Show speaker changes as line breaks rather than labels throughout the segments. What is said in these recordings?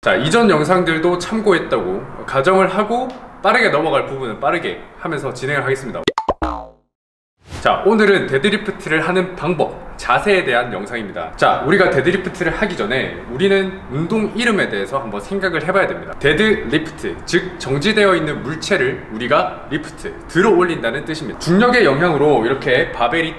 자, 이전 영상들도 참고했다고 가정을 하고 빠르게 넘어갈 부분은 빠르게 하면서 진행을 하겠습니다. 자, 오늘은 데드리프트를 하는 방법, 자세에 대한 영상입니다. 자, 우리가 데드리프트를 하기 전에 우리는 운동 이름에 대해서 한번 생각을 해봐야 됩니다. 데드리프트, 즉 정지되어 있는 물체를 우리가 리프트, 들어 올린다는 뜻입니다. 중력의 영향으로 이렇게 바벨이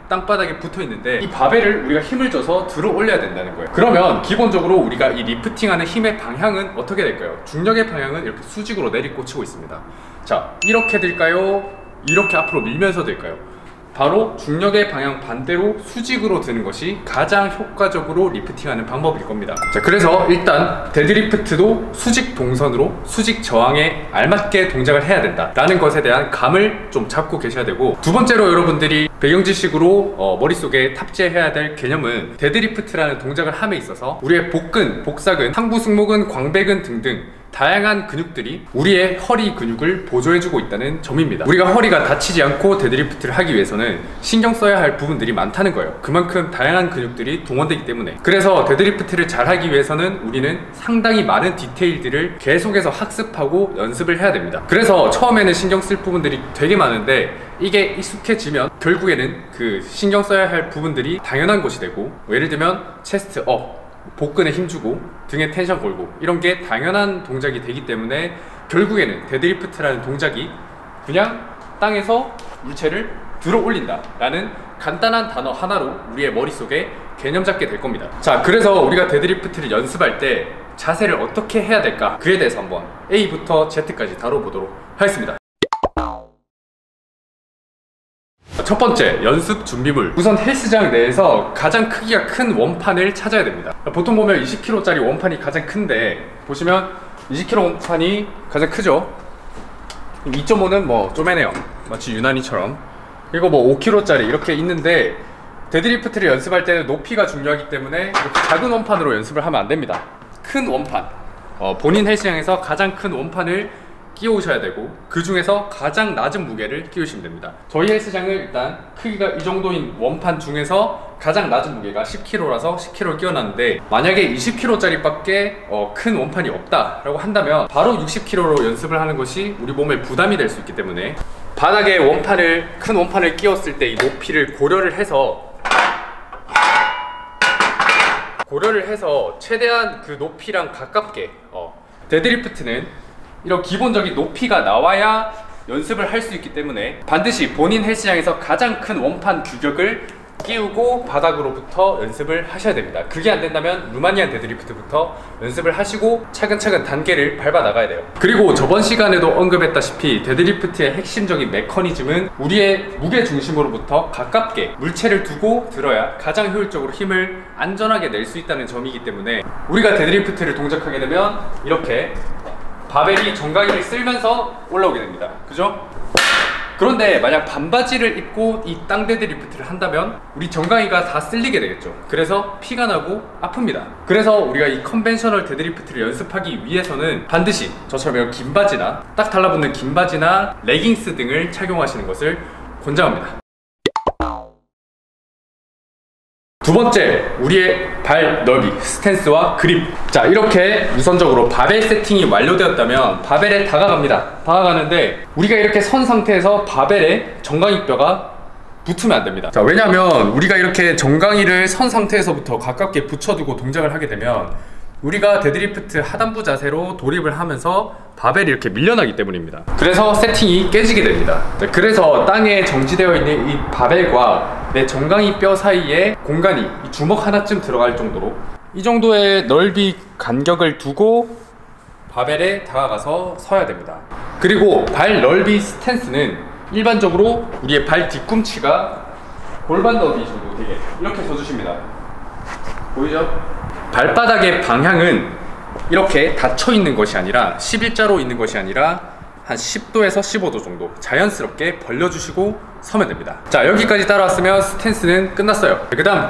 땅바닥에 붙어 있는데 이 바벨을 우리가 힘을 줘서 들어 올려야 된다는 거예요. 그러면 기본적으로 우리가 이 리프팅하는 힘의 방향은 어떻게 될까요? 중력의 방향은 이렇게 수직으로 내리꽂히고 있습니다. 자, 이렇게 될까요? 이렇게 앞으로 밀면서 될까요? 바로 중력의 방향 반대로 수직으로 드는 것이 가장 효과적으로 리프팅하는 방법일 겁니다. 자, 그래서 일단 데드리프트도 수직 동선으로 수직 저항에 알맞게 동작을 해야 된다라는 것에 대한 감을 좀 잡고 계셔야 되고, 두 번째로 여러분들이 배경 지식으로 머릿속에 탑재해야 될 개념은 데드리프트라는 동작을 함에 있어서 우리의 복근, 복사근, 상부 승모근, 광배근 등등 다양한 근육들이 우리의 허리 근육을 보조해주고 있다는 점입니다. 우리가 허리가 다치지 않고 데드리프트를 하기 위해서는 신경 써야 할 부분들이 많다는 거예요. 그만큼 다양한 근육들이 동원되기 때문에. 그래서 데드리프트를 잘 하기 위해서는 우리는 상당히 많은 디테일들을 계속해서 학습하고 연습을 해야 됩니다. 그래서 처음에는 신경 쓸 부분들이 되게 많은데 이게 익숙해지면 결국에는 그 신경 써야 할 부분들이 당연한 것이 되고, 예를 들면 체스트 업, 복근에 힘주고 등에 텐션 걸고 이런 게 당연한 동작이 되기 때문에 결국에는 데드리프트라는 동작이 그냥 땅에서 물체를 들어 올린다 라는 간단한 단어 하나로 우리의 머릿속에 개념 잡게 될 겁니다. 자, 그래서 우리가 데드리프트를 연습할 때 자세를 어떻게 해야 될까, 그에 대해서 한번 A부터 Z까지 다뤄보도록 하겠습니다. 첫 번째, 연습 준비물. 우선 헬스장 내에서 가장 크기가 큰 원판을 찾아야 됩니다. 보통 보면 20kg짜리 원판이 가장 큰데, 보시면 20kg 원판이 가장 크죠. 2.5는 뭐 쪼매네요, 마치 유난히처럼. 그리고 뭐 5kg짜리 이렇게 있는데, 데드리프트를 연습할 때는 높이가 중요하기 때문에 이렇게 작은 원판으로 연습을 하면 안 됩니다. 큰 원판, 본인 헬스장에서 가장 큰 원판을 끼우셔야 되고, 그 중에서 가장 낮은 무게를 끼우시면 됩니다. 저희 헬스장은 일단 크기가 이 정도인 원판 중에서 가장 낮은 무게가 10kg라서 10kg를 끼워놨는데, 만약에 20kg짜리 밖에 큰 원판이 없다라고 한다면 바로 60kg로 연습을 하는 것이 우리 몸에 부담이 될 수 있기 때문에 바닥에 큰 원판을 끼웠을 때 이 높이를 고려를 해서 최대한 그 높이랑 가깝게, 데드리프트는 이런 기본적인 높이가 나와야 연습을 할 수 있기 때문에 반드시 본인 헬스장에서 가장 큰 원판 규격을 끼우고 바닥으로부터 연습을 하셔야 됩니다. 그게 안 된다면 루마니안 데드리프트부터 연습을 하시고 차근차근 단계를 밟아 나가야 돼요. 그리고 저번 시간에도 언급했다시피 데드리프트의 핵심적인 메커니즘은 우리의 무게 중심으로부터 가깝게 물체를 두고 들어야 가장 효율적으로 힘을 안전하게 낼 수 있다는 점이기 때문에 우리가 데드리프트를 동작하게 되면 이렇게 바벨이 정강이를 쓸면서 올라오게 됩니다. 그죠? 그런데 만약 반바지를 입고 이 땅 데드리프트를 한다면 우리 정강이가 다 쓸리게 되겠죠. 그래서 피가 나고 아픕니다. 그래서 우리가 이 컨벤셔널 데드리프트를 연습하기 위해서는 반드시 저처럼 이런 긴 바지나 딱 달라붙는 긴 바지나 레깅스 등을 착용하시는 것을 권장합니다. 두 번째, 우리의 발 넓이, 스탠스와 그립. 자, 이렇게 우선적으로 바벨 세팅이 완료되었다면 바벨에 다가가는데 우리가 이렇게 선 상태에서 바벨에 정강이뼈가 붙으면 안 됩니다. 자, 왜냐면 우리가 이렇게 정강이를 선 상태에서부터 가깝게 붙여두고 동작을 하게 되면 우리가 데드리프트 하단부 자세로 돌입을 하면서 바벨이 이렇게 밀려나기 때문입니다. 그래서 세팅이 깨지게 됩니다. 그래서 땅에 정지되어 있는 이 바벨과 내 정강이 뼈 사이에 공간이 이 주먹 하나쯤 들어갈 정도로 이 정도의 넓이 간격을 두고 바벨에 다가가서 서야 됩니다. 그리고 발 넓이 스탠스는 일반적으로 우리의 발 뒤꿈치가 골반 너비 정도 되게 이렇게 서주십니다. 보이죠? 발바닥의 방향은 이렇게 닫혀 있는 것이 아니라 11자로 있는 것이 아니라 한 10도에서 15도 정도 자연스럽게 벌려주시고 서면 됩니다. 자, 여기까지 따라왔으면 스탠스는 끝났어요. 그 다음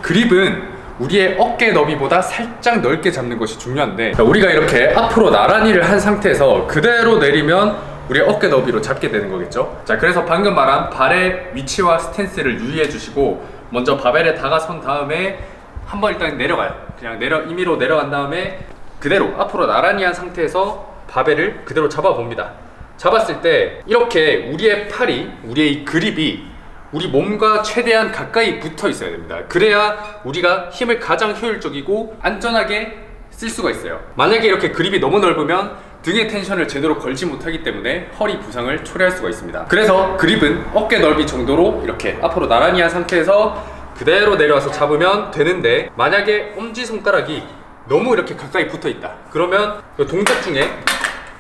그립은 우리의 어깨 너비보다 살짝 넓게 잡는 것이 중요한데, 우리가 이렇게 앞으로 나란히를 한 상태에서 그대로 내리면 우리의 어깨 너비로 잡게 되는 거겠죠. 자, 그래서 방금 말한 발의 위치와 스탠스를 유의해 주시고 먼저 바벨에 다가선 다음에 한번 일단 내려가요. 그냥 임의로 내려간 다음에 그대로 앞으로 나란히 한 상태에서 바벨을 그대로 잡아봅니다. 잡았을 때 이렇게 우리의 팔이, 우리의 이 그립이 우리 몸과 최대한 가까이 붙어 있어야 됩니다. 그래야 우리가 힘을 가장 효율적이고 안전하게 쓸 수가 있어요. 만약에 이렇게 그립이 너무 넓으면 등의 텐션을 제대로 걸지 못하기 때문에 허리 부상을 초래할 수가 있습니다. 그래서 그립은 어깨 넓이 정도로 이렇게 앞으로 나란히 한 상태에서 그대로 내려와서 잡으면 되는데, 만약에 엄지손가락이 너무 이렇게 가까이 붙어 있다 그러면 그 동작 중에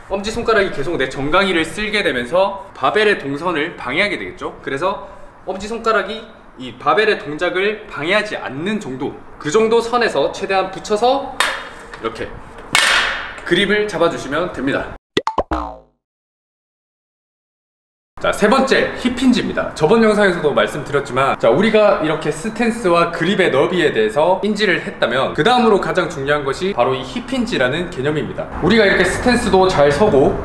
엄지손가락이 계속 내 정강이를 쓸게 되면서 바벨의 동선을 방해하게 되겠죠. 그래서 엄지손가락이 이 바벨의 동작을 방해하지 않는 정도, 그 정도 선에서 최대한 붙여서 이렇게 그립을 잡아주시면 됩니다. 자, 세 번째, 힙힌지입니다. 저번 영상에서도 말씀드렸지만, 자, 우리가 이렇게 스탠스와 그립의 너비에 대해서 인지를 했다면 그 다음으로 가장 중요한 것이 바로 이 힙힌지라는 개념입니다. 우리가 이렇게 스탠스도 잘 서고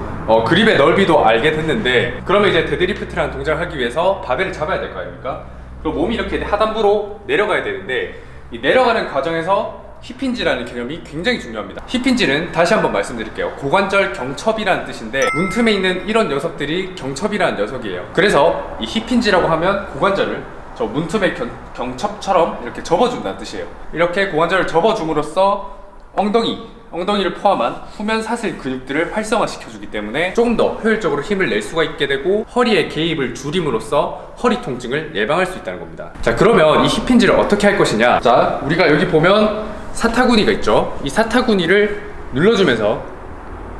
그립의 넓이도 알게 됐는데, 그러면 이제 데드리프트라는 동작을 하기 위해서 바벨을 잡아야 될 거 아닙니까? 그리고 몸이 이렇게 하단부로 내려가야 되는데, 이 내려가는 과정에서 힙힌지라는 개념이 굉장히 중요합니다. 힙힌지는 다시 한번 말씀드릴게요. 고관절 경첩이라는 뜻인데, 문틈에 있는 이런 녀석들이 경첩이라는 녀석이에요. 그래서 이 힙힌지라고 하면 고관절을 저 문틈의 경첩처럼 이렇게 접어준다는 뜻이에요. 이렇게 고관절을 접어줌으로써 엉덩이를 포함한 후면 사슬 근육들을 활성화시켜주기 때문에 조금 더 효율적으로 힘을 낼 수가 있게 되고, 허리의 개입을 줄임으로써 허리 통증을 예방할 수 있다는 겁니다. 자, 그러면 이 힙힌지를 어떻게 할 것이냐. 자, 우리가 여기 보면 사타구니가 있죠. 이 사타구니를 눌러주면서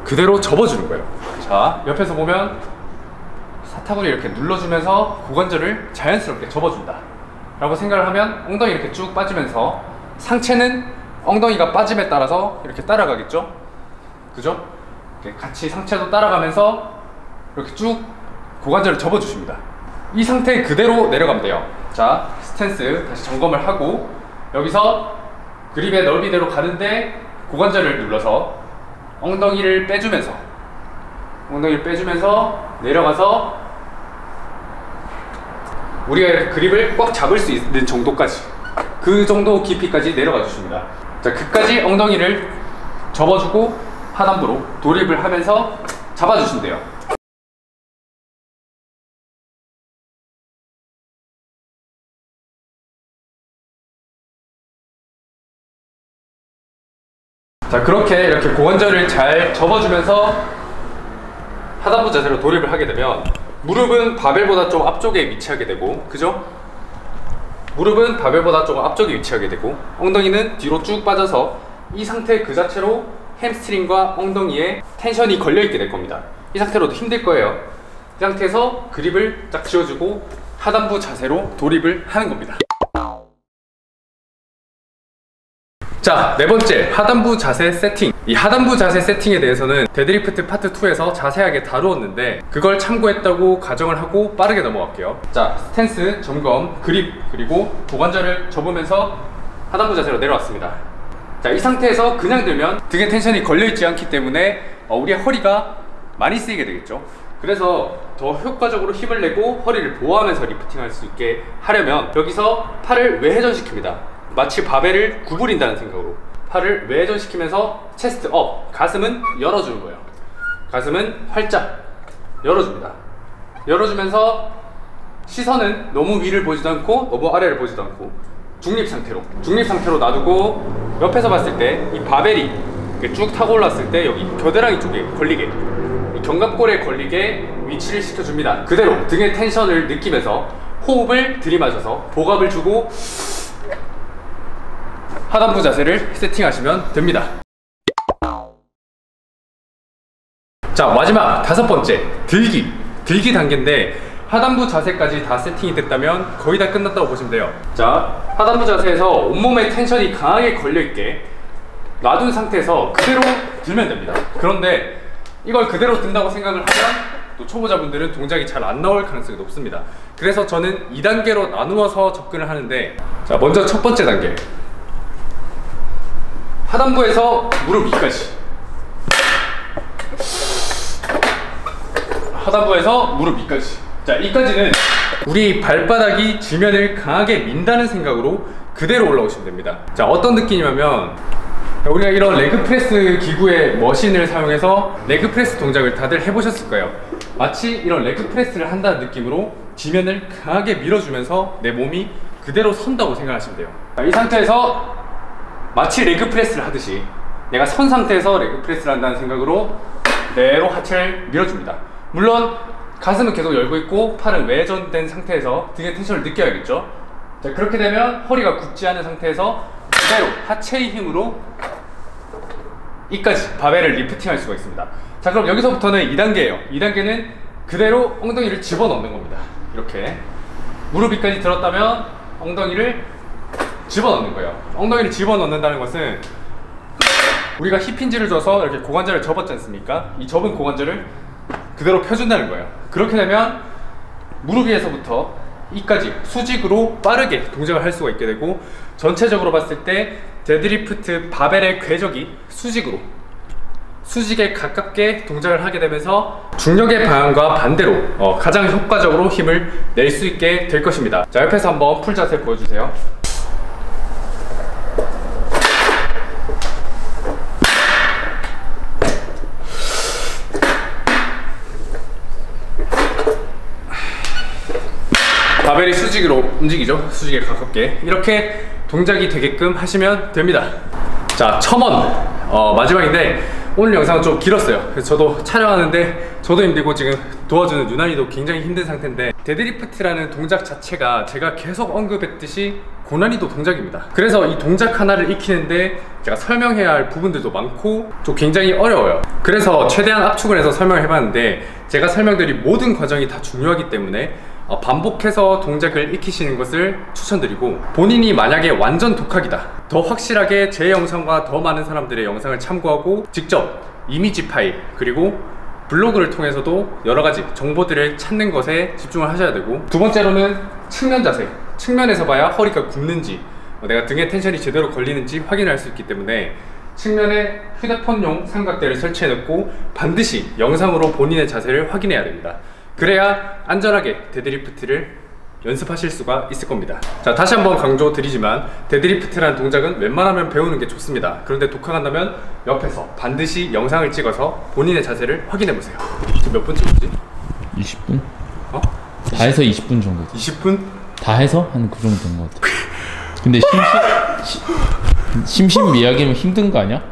그대로 접어주는 거예요. 자, 옆에서 보면 사타구니 이렇게 눌러주면서 고관절을 자연스럽게 접어준다 라고 생각을 하면 엉덩이 이렇게 쭉 빠지면서 상체는 엉덩이가 빠짐에 따라서 이렇게 따라가겠죠? 그죠? 이렇게 같이 상체도 따라가면서 이렇게 쭉 고관절을 접어주십니다. 이 상태 그대로 내려가면 돼요. 자, 스탠스 다시 점검을 하고, 여기서 그립의 넓이대로 가는데 고관절을 눌러서 엉덩이를 빼주면서 내려가서 우리가 이렇게 그립을 꽉 잡을 수 있는 정도까지, 그 정도 깊이까지 내려가 주십니다. 자, 끝까지 엉덩이를 접어주고 하단부로 돌입을 하면서 잡아주신대요. 자, 그렇게 이렇게 고관절을 잘 접어주면서 하단부 자세로 돌입을 하게 되면 무릎은 바벨보다 좀 앞쪽에 위치하게 되고, 그죠? 무릎은 바벨보다 조금 앞쪽에 위치하게 되고, 엉덩이는 뒤로 쭉 빠져서 이 상태 그 자체로 햄스트링과 엉덩이에 텐션이 걸려있게 될 겁니다. 이 상태로도 힘들 거예요. 이 상태에서 그립을 딱 쥐어주고 하단부 자세로 돌입을 하는 겁니다. 자, 네 번째, 하단부 자세 세팅. 이 하단부 자세 세팅에 대해서는 데드리프트 파트 2에서 자세하게 다루었는데, 그걸 참고했다고 가정을 하고 빠르게 넘어갈게요. 자, 스탠스, 점검, 그립, 그리고 고관절을 접으면서 하단부 자세로 내려왔습니다. 자, 이 상태에서 그냥 들면 등에 텐션이 걸려있지 않기 때문에 우리의 허리가 많이 쓰이게 되겠죠. 그래서 더 효과적으로 힘을 내고 허리를 보호하면서 리프팅할 수 있게 하려면 여기서 팔을 외회전시킵니다. 마치 바벨을 구부린다는 생각으로 팔을 외회전시키면서 체스트 업, 가슴은 열어주는 거예요. 가슴은 활짝 열어줍니다. 열어주면서 시선은 너무 위를 보지도 않고 너무 아래를 보지도 않고 중립 상태로 놔두고, 옆에서 봤을 때 이 바벨이 쭉 타고 올랐을 때 여기 겨드랑이 쪽에 걸리게, 이 견갑골에 걸리게 위치를 시켜줍니다. 그대로 등의 텐션을 느끼면서 호흡을 들이마셔서 복압을 주고 하단부 자세를 세팅하시면 됩니다. 자, 마지막 다섯 번째, 들기 단계인데, 하단부 자세까지 다 세팅이 됐다면 거의 다 끝났다고 보시면 돼요. 자, 하단부 자세에서 온몸에 텐션이 강하게 걸려있게 놔둔 상태에서 그대로 들면 됩니다. 그런데 이걸 그대로 든다고 생각을 하면 또 초보자분들은 동작이 잘 안 나올 가능성이 높습니다. 그래서 저는 2단계로 나누어서 접근을 하는데, 자, 먼저 첫 번째 단계, 하단부에서 무릎 위까지, 하단부에서 무릎 위까지. 자, 이까지는 우리 발바닥이 지면을 강하게 민다는 생각으로 그대로 올라오시면 됩니다. 자, 어떤 느낌이냐면 우리가 이런 레그프레스 기구의 머신을 사용해서 레그프레스 동작을 다들 해보셨을 거예요. 마치 이런 레그프레스를 한다는 느낌으로 지면을 강하게 밀어주면서 내 몸이 그대로 선다고 생각하시면 돼요. 이 상태에서 마치 레그프레스를 하듯이 내가 선 상태에서 레그프레스를 한다는 생각으로 그대로 하체를 밀어줍니다. 물론 가슴은 계속 열고 있고 팔은 외전된 상태에서 등의 텐션을 느껴야겠죠. 자, 그렇게 되면 허리가 굽지 않은 상태에서 그대로 하체의 힘으로 이까지 바벨을 리프팅 할 수가 있습니다. 자, 그럼 여기서부터는 2단계예요 2단계는 그대로 엉덩이를 집어넣는 겁니다. 이렇게 무릎 위까지 들었다면 엉덩이를 집어넣는 거예요. 엉덩이를 집어넣는다는 것은 우리가 힙힌지를 줘서 이렇게 고관절을 접었지 않습니까? 이 접은 고관절을 그대로 펴준다는 거예요. 그렇게 되면 무릎 위에서부터 이까지 수직으로 빠르게 동작을 할 수가 있게 되고, 전체적으로 봤을 때 데드리프트 바벨의 궤적이 수직에 가깝게 동작을 하게 되면서 중력의 방향과 반대로 가장 효과적으로 힘을 낼 수 있게 될 것입니다. 자, 옆에서 한번 풀 자세 보여주세요. 바벨이 수직으로 움직이죠. 수직에 가깝게 이렇게 동작이 되게끔 하시면 됩니다. 자, 첨언 마지막인데 오늘 영상은 좀 길었어요. 그래서 저도 촬영하는데 저도 힘들고 지금 도와주는 유난히도 굉장히 힘든 상태인데, 데드리프트라는 동작 자체가 제가 계속 언급했듯이 고난이도 동작입니다. 그래서 이 동작 하나를 익히는데 제가 설명해야 할 부분들도 많고 좀 굉장히 어려워요. 그래서 최대한 압축을 해서 설명을 해봤는데, 제가 설명드린 모든 과정이 다 중요하기 때문에 반복해서 동작을 익히시는 것을 추천드리고, 본인이 만약에 완전 독학이다, 더 확실하게 제 영상과 더 많은 사람들의 영상을 참고하고 직접 이미지 파일 그리고 블로그를 통해서도 여러가지 정보들을 찾는 것에 집중을 하셔야 되고, 두 번째로는 측면 자세, 측면에서 봐야 허리가 굽는지 내가 등에 텐션이 제대로 걸리는지 확인할 수 있기 때문에 측면에 휴대폰용 삼각대를 설치해 놓고 반드시 영상으로 본인의 자세를 확인해야 됩니다. 그래야 안전하게 데드리프트를 연습하실 수가 있을 겁니다. 자, 다시 한번 강조드리지만 데드리프트라는 동작은 웬만하면 배우는 게 좋습니다. 그런데 독학한다면 옆에서 반드시 영상을 찍어서 본인의 자세를 확인해 보세요. 지금 몇 분 찍었지?
20분? 다 해서 20분 정도.
20분?
다 해서 한 그 정도 된 것 같아. 근데 심심미약이면 힘든 거 아니야?